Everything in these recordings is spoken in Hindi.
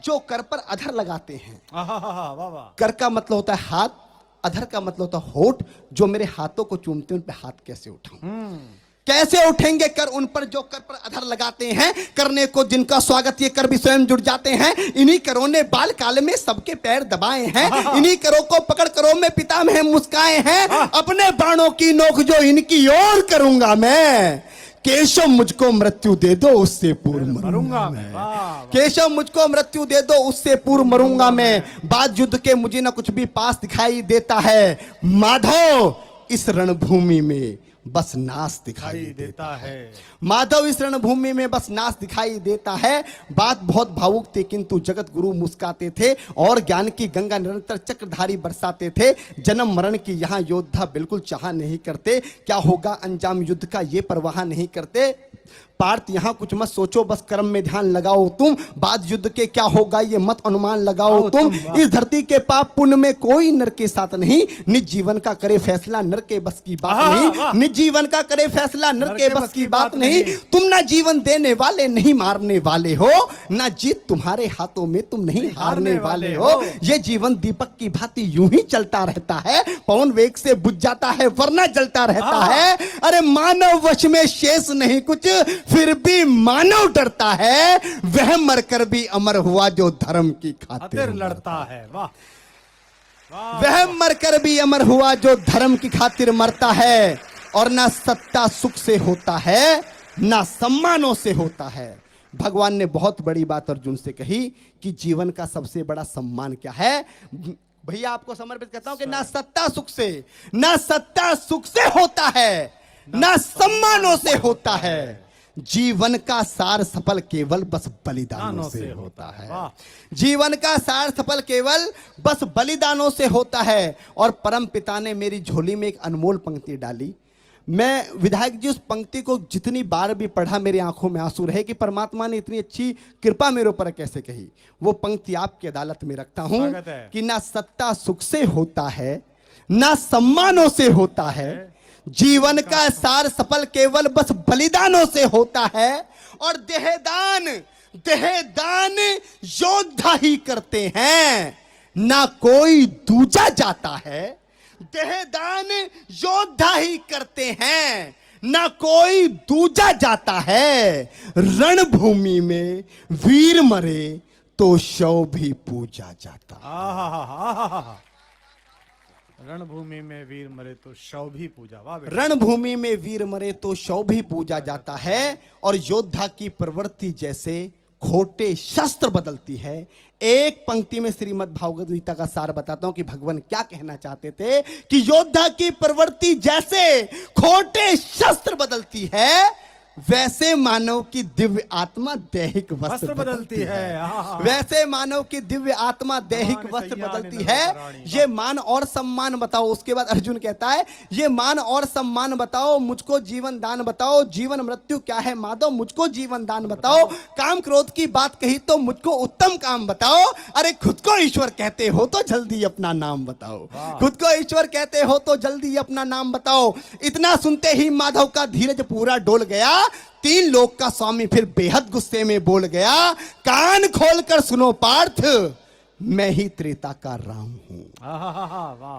जो कर पर अधर लगाते हैं। वाह वाह। कर का मतलब होता है हाथ, अधर का मतलब होता है होठ। जो मेरे हाथों को चूमते हैं उन पे हाथ कैसे उठाऊं? कैसे उठेंगे कर उन पर जो कर पर अधर लगाते हैं? करने को जिनका स्वागत ये कर भी स्वयं जुड़ जाते हैं। इन्हीं करों ने बाल काल में सबके पैर दबाए हैं। इन्हीं करों को पकड़ करों में पितामह मुस्काए हैं। अपने बाणों की नोक जो इनकी ओर करूंगा मैं। केशव मुझको मृत्यु दे दो उससे पूर्व मरूंगा मैं। केशव मुझको मृत्यु दे दो उससे पूर्व मरूंगा मैं। बाद युद्ध के मुझे ना कुछ भी पास दिखाई देता है। माधव इस रणभूमि में बस नाश दिखाई देता है। माधव इस रणभूमि में बस नाश दिखाई देता है। बात बहुत भावुक थी किंतु जगत गुरु मुस्काते थे और ज्ञान की गंगा निरंतर चक्रधारी बरसाते थे। जन्म मरण की यहाँ योद्धा बिल्कुल चाह नहीं करते। क्या होगा अंजाम युद्ध का ये परवाह नहीं करते। पार्थ यहाँ कुछ मत सोचो बस कर्म में ध्यान लगाओ तुम। बाद युद्ध के क्या होगा ये मत अनुमान लगाओ तुम। इस धरती के पाप पुण्य में कोई नर के साथ नहीं। निज जीवन का करे फैसला नर के बस की बात नहीं। निज जीवन का करे फैसला नर के बस की बात नहीं। तुम ना जीवन देने वाले नहीं मारने वाले हो। ना जीत तुम्हारे हाथों में तुम नहीं हारने वाले हो। ये जीवन दीपक की भांति यूं ही चलता रहता है। पवन वेग से बुझ जाता है वरना जलता रहता है। अरे मानव वश में शेष नहीं कुछ फिर भी मानव डरता है। वह मरकर भी अमर हुआ जो धर्म की खातिर लड़ता है। वाह। वह मरकर भी अमर हुआ जो धर्म की खातिर मरता है। और ना सत्ता सुख से होता है ना सम्मानों से होता है। भगवान ने बहुत बड़ी बात अर्जुन से कही कि जीवन का सबसे बड़ा सम्मान क्या है। भैया आपको समर्पित करता हूं कि ना सत्ता सुख से होता है ना सम्मानों से होता है। जीवन का सार सफल केवल बस बलिदानों से होता है। जीवन का सार सफल केवल बस बलिदानों से होता है। और परम पिता ने मेरी झोली में एक अनमोल पंक्ति डाली। मैं विधायक जी उस पंक्ति को जितनी बार भी पढ़ा मेरी आंखों में आंसू रहे कि परमात्मा ने इतनी अच्छी कृपा मेरे ऊपर कैसे कही। वो पंक्ति आपकी अदालत में रखता हूं कि ना सत्ता सुख से होता है ना सम्मानों से होता है। जीवन का सार सफल केवल बस बलिदानों से होता है। और देहदान योद्धा ही करते हैं ना कोई दूजा जाता है। देहदान योद्धा ही करते हैं ना कोई दूजा जाता है। रणभूमि में वीर मरे तो शव भी पूजा जाता। रणभूमि में वीर मरे तो शव भी पूजा। वाह। रणभूमि में वीर मरे तो शव भी पूजा जाता है। और योद्धा की प्रवृत्ति जैसे खोटे शस्त्र बदलती है। एक पंक्ति में श्रीमद् भागवत गीता का सार बताता हूं कि भगवान क्या कहना चाहते थे कि योद्धा की प्रवृत्ति जैसे खोटे शस्त्र बदलती है वैसे मानव की दिव्य आत्मा दैहिक वस्त्र बदलती है। वैसे मानव की दिव्य आत्मा दैहिक वस्त्र बदलती है। ये मान और सम्मान बताओ। उसके बाद अर्जुन कहता है ये मान और सम्मान बताओ मुझको जीवन दान बताओ। जीवन मृत्यु क्या है माधव मुझको जीवन दान बताओ। काम क्रोध की बात कही तो मुझको उत्तम काम बताओ। अरे खुद को ईश्वर कहते हो तो जल्दी अपना नाम बताओ। खुद को ईश्वर कहते हो तो जल्दी अपना नाम बताओ। इतना सुनते ही माधव का धीरज पूरा डोल गया। तीन लोक का स्वामी फिर बेहद गुस्से में बोल गया कान खोलकर सुनो पार्थ मैं ही त्रेता का राम हूं।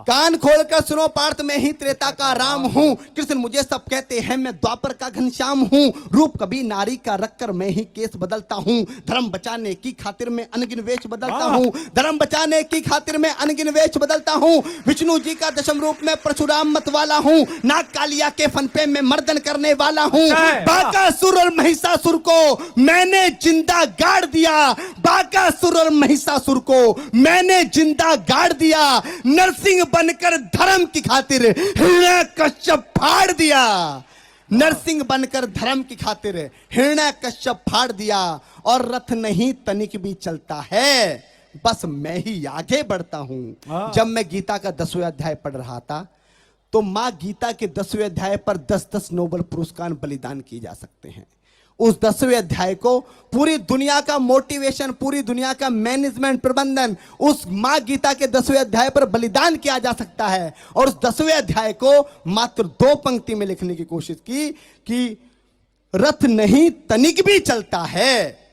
कान खोलकर सुनो पार्थ मैं ही त्रेता का राम हूं। कृष्ण मुझे सब कहते हैं मैं द्वापर का घनश्याम हूं। रूप कभी नारी का रखकर मैं ही केस बदलता हूं। धर्म बचाने की खातिर मैं अनगिन वेश बदलता हूं। धर्म बचाने की खातिर मैं अनगिन वेश बदलता हूं। विष्णु जी का दशम रूप में परशुराम मत वाला हूं। नाग कालिया के फन पे मैं मर्दन करने वाला हूं। बाकासुर और महिषासुर को मैंने जिंदा गाड़ दिया। बाकासुर और महिषासुर को मैंने जिंदा गाड़ दिया। नरसिंह बनकर धर्म की खातिर हिरण्यकश्यप फाड़ दिया। नरसिंह बनकर धर्म की खातिर हिरण्यकश्यप फाड़ दिया। और रथ नहीं तनिक भी चलता है बस मैं ही आगे बढ़ता हूं। जब मैं गीता का 10वें अध्याय पढ़ रहा था तो मां गीता के 10वें अध्याय पर 10-10 नोबेल पुरस्कार बलिदान किए जा सकते हैं। उस 10वें अध्याय को पूरी दुनिया का मोटिवेशन पूरी दुनिया का मैनेजमेंट प्रबंधन उस मां गीता के 10वें अध्याय पर बलिदान किया जा सकता है। और उस 10वें अध्याय को मात्र 2 पंक्ति में लिखने की कोशिश की कि रथ नहीं तनिक भी चलता है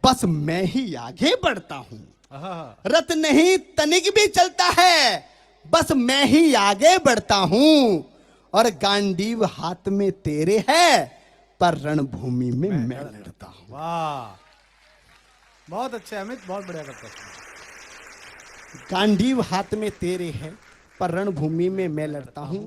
बस मैं ही आगे बढ़ता हूं। आहा, रथ नहीं तनिक भी चलता है, बस मैं ही आगे बढ़ता हूं। और गांडीव हाथ में तेरे है, पर रणभूमि में मैं लड़ता हूं। वाह, बहुत अच्छे अमित, बहुत बढ़िया करता है। गांडीव हाथ में तेरे है, पर रणभूमि में मैं लड़ता हूं।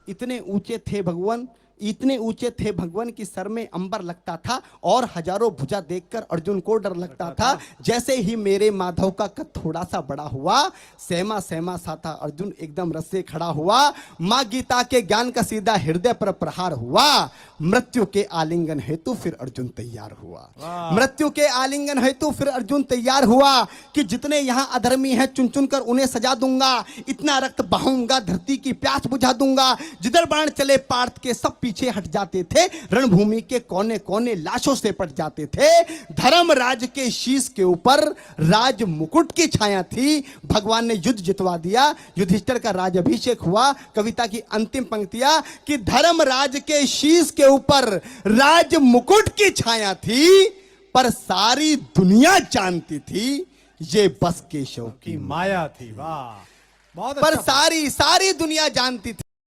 इतने ऊंचे थे भगवान, इतने ऊंचे थे भगवान की सर में अंबर लगता था और हजारों भुजा देखकर अर्जुन को डर लगता था। जैसे ही मेरे माधव का कद थोड़ा सा बड़ा हुआ, सहमा सहमा सा था अर्जुन एकदम रस से खड़ा हुआ। मां गीता के ज्ञान का सीधा हृदय पर प्रहार हुआ। मृत्यु के आलिंगन हेतु फिर अर्जुन तैयार हुआ। मृत्यु के आलिंगन हेतु फिर अर्जुन तैयार हुआ कि जितने यहां अधर्मी हैं चुन चुन कर उन्हें सजा दूंगा, इतना रक्त बहाऊंगा, धरती की प्यास बुझा दूंगा। जिधर बाण चले पार्थ के सब पीछे हट जाते थे, रणभूमि के कोने कोने लाशों से पट जाते थे। धर्मराज के शीश के ऊपर राज मुकुट की छाया थी। भगवान ने युद्ध जितवा दिया, युधिष्ठिर का राजाभिषेक हुआ। कविता की अंतिम पंक्तियां कि धर्मराज के शीश के ऊपर राज मुकुट की छाया थी, पर सारी दुनिया जानती थी ये बस केशव की माया थी। वाह, बहुत पर अच्छा। सारी दुनिया जानती थी